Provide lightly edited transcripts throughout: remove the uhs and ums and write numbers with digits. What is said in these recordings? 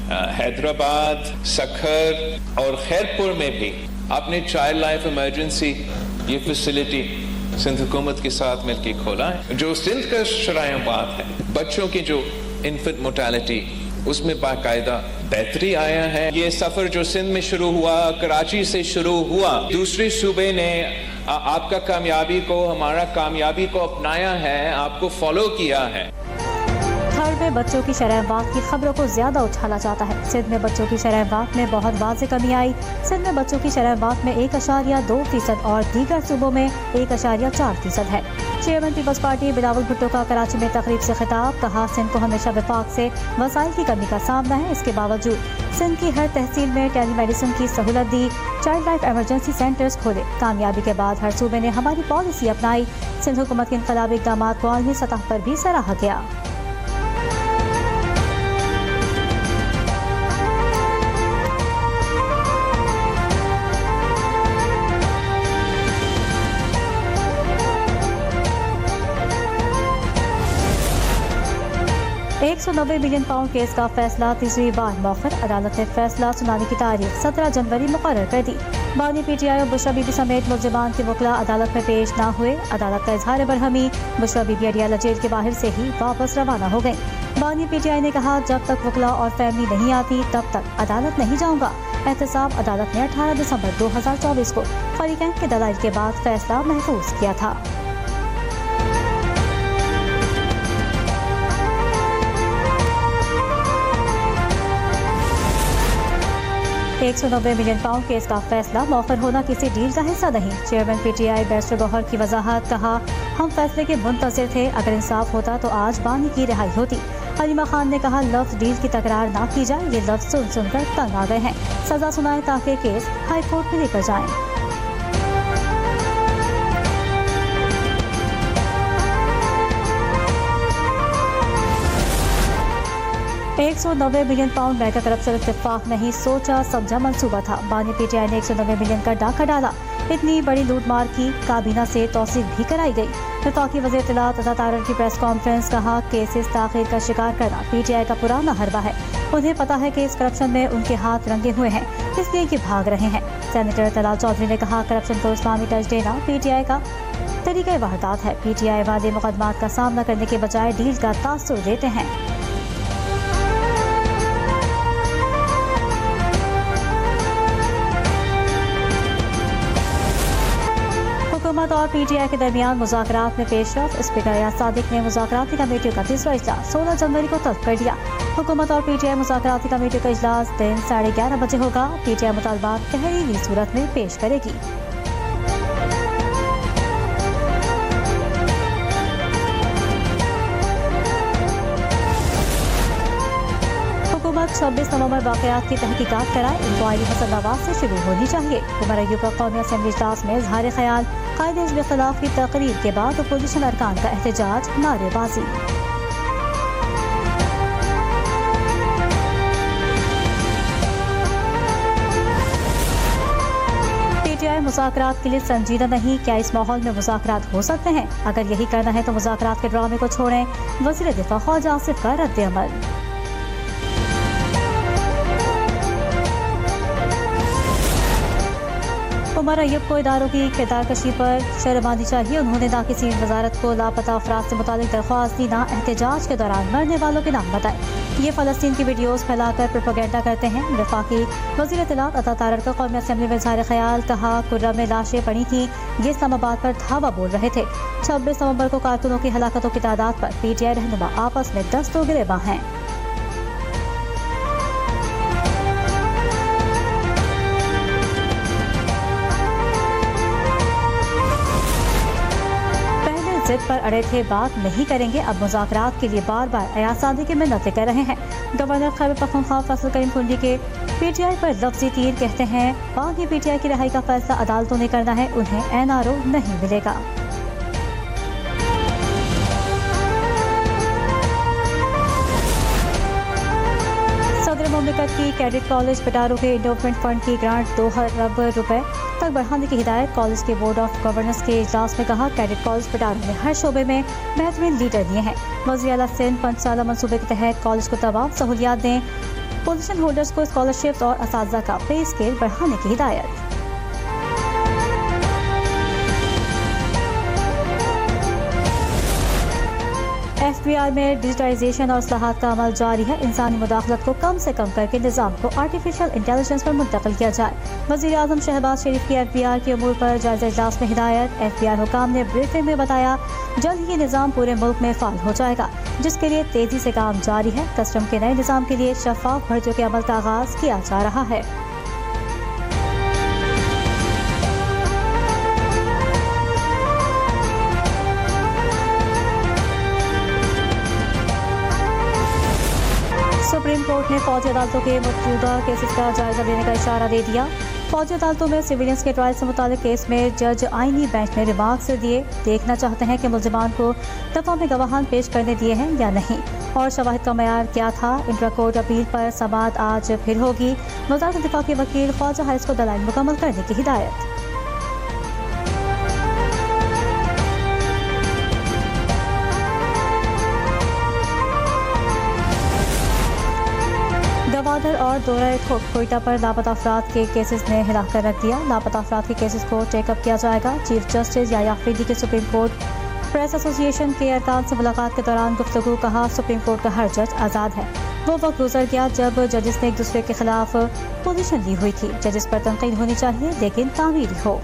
हैदराबाद, सखर और खैरपुर में भी आपने चाइल्ड लाइफ इमरजेंसी ये फैसिलिटी सिंध हुकूमत के साथ मिलकर खोला है। जो सिंध का शराय बात है, बच्चों की जो इन्फेंट मोर्टेलिटी उसमें बाकायदा बेहतरी आया है। ये सफर जो सिंध में शुरू हुआ, कराची से शुरू हुआ, दूसरे सूबे ने आपका कामयाबी को, हमारा कामयाबी को अपनाया है, आपको फॉलो किया है। थर्ड में बच्चों की शरह-ए-वाक़ की खबरों को ज्यादा उछाला जाता है। सिंध में बच्चों की शरह-ए-वाक़ में बहुत वाज़ेह कमी आई। सिंध में बच्चों की शरह-ए-वाक़ में 1.2% और दीगर सूबों में 1.4% है। Chairman Peoples Party Bilawal Bhutto का कराची में तकरीब से खिताब, कहा सिंध को हमेशा विफाक से वसाइल की कमी का सामना है। इसके बावजूद सिंध की हर तहसील में टेली मेडिसिन की सहूलत दी, चाइल्ड लाइफ इमरजेंसी सेंटर्स खोले। कामयाबी के बाद हर सूबे ने हमारी पॉलिसी अपनाई। सिंध हुकूमत के इनकलाबी इक़दाम को आलमी सतह पर भी सराहा गया। 190 मिलियन पाउंड केस का फैसला तीसरी बार मौखर। अदालत ने फैसला सुनाने की तारीख 17 जनवरी मुकर्रर कर दी। बानी पीटीआई और बुशरा बीबी समेत मुलजिमान के वकला अदालत में पेश न हुए। अदालत का इजहार बरहमी, बुशरा बीबी अडियाला जेल के बाहर से ही वापस रवाना हो गई। बानी पीटीआई ने कहा, जब तक वकला और फैमिली नहीं आती तब तक अदालत नहीं जाऊंगा। एहतसाब अदालत ने 18 दिसंबर 2024 को फरीकैन के दलाइल के बाद फैसला महफूज किया था। 190 मिलियन पाउंड केस का फैसला मौखर होना किसी डील का हिस्सा नहीं। चेयरमैन पीटीआई बैरिस्टर गौहर की वजाहत, कहा हम फैसले के मुंतज़िर थे, अगर इंसाफ होता तो आज बानी की रिहाई होती। हलीमा खान ने कहा, लफ्ज डील की तकरार ना की जाए, ये लफ्ज सुन सुनकर तंग आ गए हैं, सजा सुनाएं ताकि केस हाई कोर्ट में लेकर जाएं। 190 मिलियन पाउंड मेगा करप्शन इत्तेफाक नहीं, सोचा समझा मंसूबा था। बानी पीटीआई ने 190 मिलियन का डाका डाला। इतनी बड़ी लूट मार की काबीना से तौसीक भी कराई गई। वफाकी वज़ीर इत्तलात अता तारर की प्रेस कॉन्फ्रेंस, कहा केसेस ताख़ीर का शिकार करना पीटीआई का पुराना हरबा है। उन्हें पता है कि इस करप्शन में उनके हाथ रंगे हुए हैं, इसलिए ये भाग रहे हैं। सेनेटर तलाल चौधरी ने कहा, करप्शन को इस्लामी टच देना पीटीआई का तरीक़े वारदात है। पीटीआई वादे मुकदमात का सामना करने के बजाय डील का तासुर देते हैं। हुकूमत और पीटीआई के दरमियान मुज़ाकरात में पेशरफ। स्पीकर रियाज सादिक ने मुज़ाकराती कमेटी का तीसरा इजलास 16 जनवरी को तलब कर दिया। हुकूमत और पीटीआई मुज़ाकराती कमेटी का इजलास दिन 11:30 बजे होगा। पीटीआई मुतालबात तहरीरी सूरत में पेश करेगी। हुकूमत 26 नवंबर वाक़यात की तहकीकात कराए। इंक्वायरी हसन नवाज से शुरू होनी चाहिए। उमर अय्यूब का कौमी असेंबली इजलास में इज़हार ख्याल। कायदे हिज़्ब इख्तिलाफ की तकरीर के बाद अपोजिशन अरकान का एहतजाज, नारेबाजी। पीटीआई मुज़ाकरात के लिए संजीदा नहीं, क्या इस माहौल में मुज़ाकरात हो सकते हैं? अगर यही करना है तो मुज़ाकरात के ड्रामे को छोड़ें। वज़ीर दिफा ख्वाजा आसिफ का रद्द अमल। उमर अय्यूब को इदारों की किरदारकशी पर शर्म आनी चाहिए। उन्होंने ना किसी वजारत को लापता अफराद से मुतालिक दरख्वास्त दी, ना एहतजाज के दौरान मरने वालों के नाम बताए। ये फ़लस्तीन की वीडियोज़ फैलाकर प्रोपेगेंडा करते हैं। वफाकी वज़ीर इत्तलात अता तारर का कौमी असेंबली में इज़हार ख्याल, कहा कुर्रम में लाशें पड़ी थीं, ये इस्लामाबाद पर धावा बोल रहे थे। 26 नवंबर को कारकुनों की हलाकतों की तादाद पर पीटीआई रहनुमा आपस में दस्तों गिरेबां हैं। जिद पर अड़े थे, बात नहीं करेंगे। अब मुज़ाकरात के लिए बार बार अयाज सादी की मिन्नतें कर रहे हैं। गवर्नर खैबर पख्तूनख्वा फजल करीम कुंडी के पीटीआई पर लफ्ज़ी तीर, कहते हैं बाकी पीटीआई की रिहाई का फैसला अदालतों ने करना है, उन्हें एनआरओ नहीं मिलेगा। सदर मुमलिकत की कैडेट कॉलेज पिटारो के इंडोमेंट फंड की ग्रांट 2 अरब रुपए तक बढ़ाने की हिदायत। कॉलेज के बोर्ड ऑफ गवर्नेंस के इजलास में कहा, कैडेट कॉलेज पिटारो ने हर शोबे में बेहतरीन लीडर दिए हैं। वज़ीर आला सिंध 5 साला मनसूबे के तहत कॉलेज को तमाम सहूलियात दें। पोजीशन होल्डर्स को स्कॉलरशिप्स और असातिज़ा का पे स्केल बढ़ाने की हिदायत। FBI में डिजिटाइजेशन और इस्लाहात का अमल जारी है। इंसानी मुदाखलत को कम से कम करके निज़ाम को आर्टिफिशियल इंटेलिजेंस पर मुंतकिल किया जाए। वज़ीर आज़म शहबाज शरीफ की FBI के अमूर पर जायज़ा इजलास में हिदायत। FBI हुकाम ने ब्रीफिंग में बताया जल्द ही ये निज़ाम पूरे मुल्क में फ़ाल हो जाएगा, जिसके लिए तेज़ी से काम जारी है। कस्टम के नए निज़ाम के लिए शफाफ भर्तियों के अमल का आगाज़ किया जा रहा है। सुप्रीम कोर्ट ने फौजी अदालतों के मौजूदा केसेस का जायजा लेने का इशारा दे दिया। फौजी अदालतों में सिविलियंस के ट्रायल से मुताल्लिक केस में जज आईनी बेंच ने रिमार्क्स दिए। देखना चाहते हैं कि मुल्जिमान को दफा में गवाहान पेश करने दिए हैं या नहीं और शवाहिद का मयार क्या था। इंट्रा कोर्ट अपील पर समाअत आज फिर होगी। वज़ारत दिफा के वकील ख्वाजा हारिस को दलाइल मुकम्मल करने की हिदायत। गवादर और दौरा कोयटा पर लापता अफराद के केसेस ने हिला कर रख दिया। लापता अफराद के केसेस को चेकअप किया जाएगा। चीफ जस्टिस याया अफरीदी की सुप्रीम कोर्ट प्रेस एसोसिएशन के अरकान से मुलाकात के दौरान गुफ्तगू। कहा सुप्रीम कोर्ट का हर जज आज़ाद है। वो वक्त गुजर गया जब जजेस ने एक दूसरे के खिलाफ पोजीशन ली हुई थी। जजेस पर तनकीद होनी चाहिए लेकिन तामीरी हो।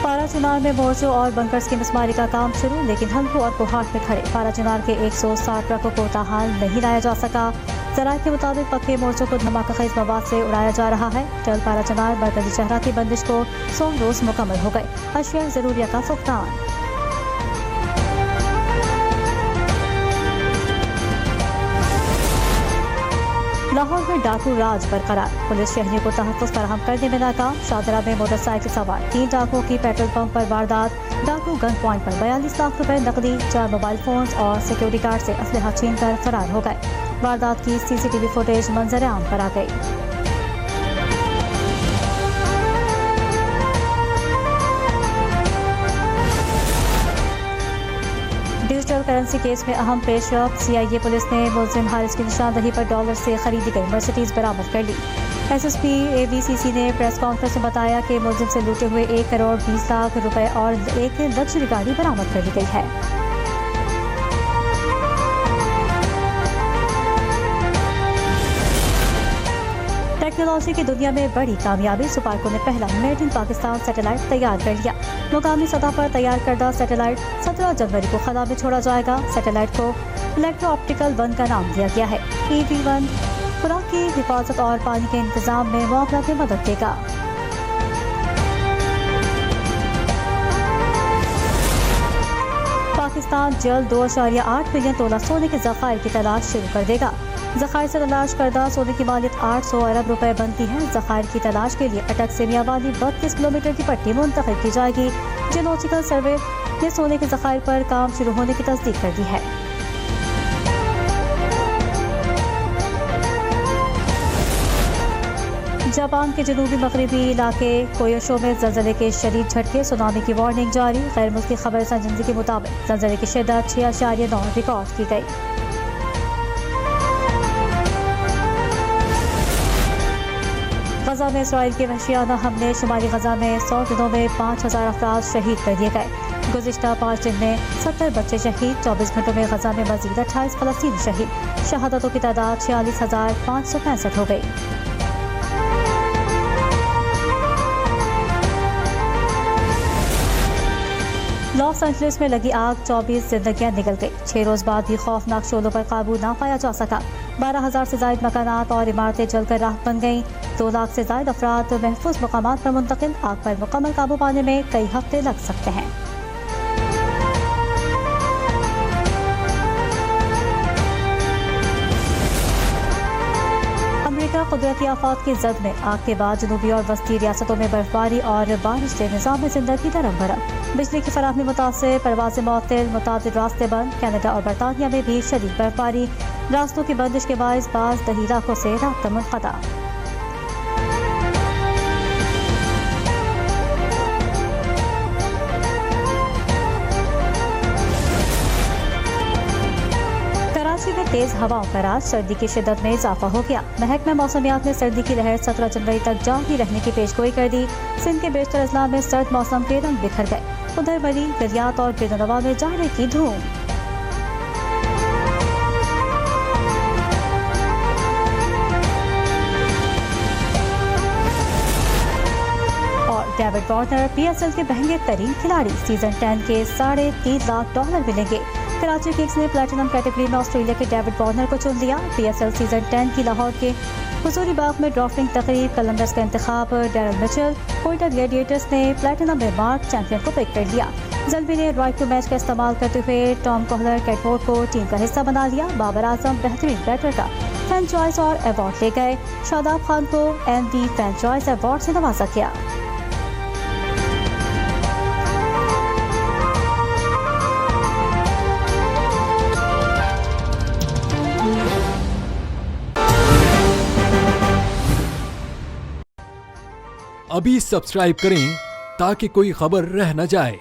पाराचुनार में मोर्चों और बंकर्स की मिसमारी का काम शुरू, लेकिन हल्को और कोहाट में खड़े पाराचुनार के 160 ट्रकों को ताहाल नहीं लाया जा सका। ज़राए के मुताबिक पक्के मोर्चों को धमाका खेज मवाद से उड़ाया जा रहा है। टल पाराचुनार मरकजी शहरा की बंदिश को 100 रोज मुकम्मल हो गए। अशिया ज़रूरिया का फुकदान। लाहौर में डाकू राज बरकरार, पुलिस शहरियों को तहफ़्फ़ुज़ फराहम करने में नाकाम। शाहदरा में मोटरसाइकिल सवार 3 डाकुओं की पेट्रोल पंप पर वारदात। डाकू गन पॉइंट पर 42 लाख रुपए नकदी, 4 मोबाइल फोन्स और सिक्योरिटी गार्ड से असलहा छीन कर फरार हो गए। वारदात की CCTV फुटेज मंजर आम पर आ गई। डिजिटल करेंसी केस में अहम पेशरफ। CIA पुलिस ने मुलजिम हारिस की निशानदही पर डॉलर से खरीदी गई मर्सिडीज बरामद कर ली। SSP ABCC ने प्रेस कॉन्फ्रेंस में बताया कि मुलजिम से लूटे हुए 1 करोड़ 20 लाख रुपए और एक लग्जरी गाड़ी बरामद कर ली गई है। टेक्नोलॉजी की दुनिया में बड़ी कामयाबी। सुपार्को ने पहला मेड इन पाकिस्तान सैटेलाइट तैयार कर लिया। मुकामी सतह पर तैयार करदा सैटेलाइट 17 जनवरी को खला में छोड़ा जाएगा। सैटेलाइट को इलेक्ट्रो ऑप्टिकल 1 का नाम दिया गया है। EV1 खुराक की हिफाजत और पानी के इंतजाम में मामला में मदद देगा। पाकिस्तान जल्द 2.8 मिलियन तोला सोने के ज़खायर की तलाश शुरू कर देगा। ज़खायर से तलाश करदा सोने की मालियत 800 अरब रुपए बनती है। ज़खायर की तलाश के लिए अटक से मियावाली 32 किलोमीटर की पट्टी मुंतकिल की जाएगी। जियोलॉजिकल सर्वे ने सोने के ज़खायर पर काम शुरू होने की तस्दीक कर दी है। जापान के जनूबी मगरबी इलाके कोयोशो में ज़लज़ले के शदीद झटके, सुनामी की वार्निंग जारी। गैर मुल्की खबर संजीदगी के मुताबिक ज़लज़ले की शिद्दत 6.9 रिकॉर्ड की गई। गजा में इसराइल के वहशियाना हमले। शुमाली गजा में 100 दिनों में 5000 अफराद शहीद कर दिए गए। गुज़िश्ता 5 दिन में 70 बच्चे शहीद। 24 घंटों में गजा में मजीद 28 फ़लस्तीनी शहीद। शहादतों की तादाद 46,565 हो गई। लॉस एंजलिस में लगी आग, 24 जिंदगियां निकल गई। 6 रोज बाद भी खौफनाक शोलों पर काबू ना पाया जा सका। 12,000 से ज्यादा मकानात और इमारतें जलकर राख बन गईं। 2 लाख से ज्यादा अफराद महफूज मकामात पर मुंतकिल। आग पर मुकम्मल काबू पाने में कई हफ्ते लग सकते हैं। अमेरिका कुदरती आफात की जद में। आग के बाद जनूबी और वस्ती रियासतों में बर्फबारी और बारिश से निज़ाम ज़िंदगी दरम भरम। बिजली की फराहमी मुतासिर, परवाज़ें मुअत्तल, मुतादिद रास्ते बंद। कनाडा और बरतानिया में भी शदीद बर्फबारी। रास्तों की बंदिश के बायस बाज़ दही इलाकों से राब्ता मुनक़ता। तेज हवाओं का राज, सर्दी की शिद्दत में इजाफा हो गया। महकमा मौसमियात ने सर्दी की लहर 17 जनवरी तक जारी रहने की पेशगोई कर दी। सिंध के बेशतर अजला में सर्द मौसम के रंग बिखर गए। उधर मरी, दरियात और बेदनवा में जाने की धूम। डेविड वार्नर PSL के महंगे तरीन खिलाड़ी, सीजन 10 के $3.5 लाख मिलेंगे। कराची किंग्स ने प्लेटिनम कैटेगरी में ऑस्ट्रेलिया के डेविड वार्नर को चुन लिया। PSL सीजन 10 की लाहौर के हुजूरी बाग में ड्राफ्टिंग तकरीब, कोलंबस का इंतखाब डैरल मिचेल, कोयटा ग्लैडिएटर्स ने प्लेटिनम में मार्क चैंपियन को पिक कर लिया। जल्बी ने राइट टू मैच का इस्तेमाल करते हुए टॉम कोहलर कैटफोर्ड को टीम का हिस्सा बना लिया। बाबर आजम बेहतरीन बैटर का फैन चॉइस और अवार्ड ले गए। शादाब खान को MD फैन चॉइस अवार्ड से नवाजा गया। अभी सब्सक्राइब करें ताकि कोई खबर रह न जाए।